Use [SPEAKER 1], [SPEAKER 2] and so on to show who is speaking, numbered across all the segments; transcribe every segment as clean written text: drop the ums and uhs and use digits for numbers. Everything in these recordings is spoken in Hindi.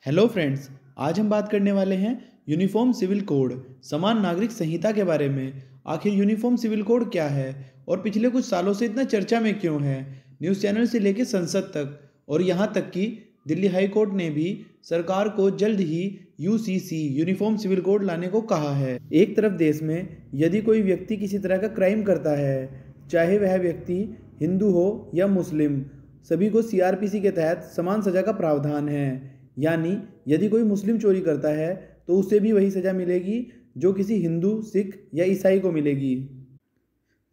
[SPEAKER 1] Hello friends. आज हम बात करने वाले हैं यूनिफॉर्म सिविल कोड समान नागरिक संहिता के बारे में। आखिर यूनिफॉर्म सिविल कोड क्या है और पिछले कुछ सालों से इतना चर्चा में क्यों है। न्यूज़ चैनल से लेकर संसद तक और यहाँ तक कि दिल्ली हाई कोर्ट ने भी सरकार को जल्द ही यूसीसी यूनिफॉर्म सिविल कोड लाने को कहा है। एक तरफ देश में यदि कोई व्यक्ति किसी तरह का क्राइम करता है, चाहे वह व्यक्ति हिंदू हो या मुस्लिम, सभी को सीआरपीसी के तहत समान सजा का प्रावधान है। यानी यदि कोई मुस्लिम चोरी करता है तो उसे भी वही सज़ा मिलेगी जो किसी हिंदू, सिख या ईसाई को मिलेगी।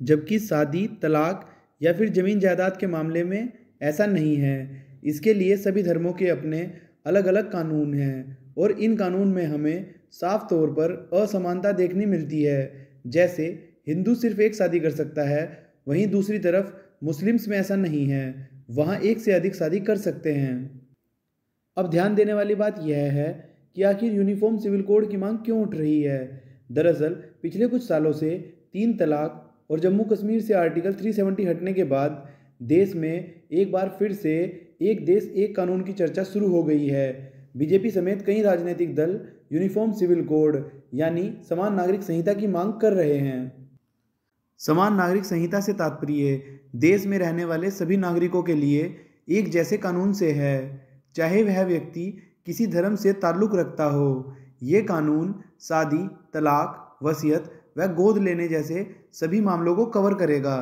[SPEAKER 1] जबकि शादी, तलाक या फिर ज़मीन जायदाद के मामले में ऐसा नहीं है। इसके लिए सभी धर्मों के अपने अलग अलग कानून हैं और इन कानून में हमें साफ तौर पर असमानता देखने मिलती है। जैसे हिंदू सिर्फ एक शादी कर सकता है, वहीं दूसरी तरफ मुस्लिम्स में ऐसा नहीं है, वहाँ एक से अधिक शादी कर सकते हैं। अब ध्यान देने वाली बात यह है कि आखिर यूनिफॉर्म सिविल कोड की मांग क्यों उठ रही है। दरअसल पिछले कुछ सालों से 3 तलाक और जम्मू कश्मीर से आर्टिकल 370 हटने के बाद देश में एक बार फिर से एक देश एक कानून की चर्चा शुरू हो गई है। बीजेपी समेत कई राजनीतिक दल यूनिफॉर्म सिविल कोड यानी समान नागरिक संहिता की मांग कर रहे हैं। समान नागरिक संहिता से तात्पर्य देश में रहने वाले सभी नागरिकों के लिए एक जैसे कानून से है, चाहे वह व्यक्ति किसी धर्म से ताल्लुक़ रखता हो। ये कानून शादी, तलाक, वसीयत व गोद लेने जैसे सभी मामलों को कवर करेगा।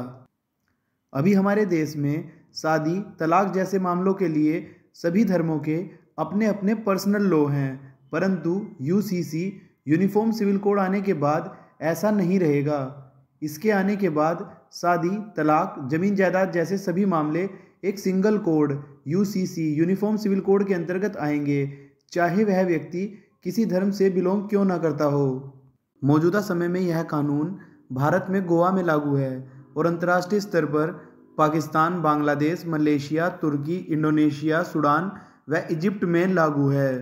[SPEAKER 1] अभी हमारे देश में शादी, तलाक जैसे मामलों के लिए सभी धर्मों के अपने अपने पर्सनल लॉ हैं, परंतु यूसीसी यूनिफॉर्म सिविल कोड आने के बाद ऐसा नहीं रहेगा। इसके आने के बाद शादी, तलाक, ज़मीन जायदाद जैसे सभी मामले एक single code UCC uniform civil code के अंतर्गत आएंगे, चाहे वह व्यक्ति किसी धर्म से बिलोंग क्यों ना करता हो। मौजूदा समय में यह कानून भारत में गोवा में लागू है और अंतर्राष्ट्रीय स्तर पर पाकिस्तान, बांग्लादेश, मलेशिया, तुर्की, इंडोनेशिया, सूडान व इजिप्ट में लागू है।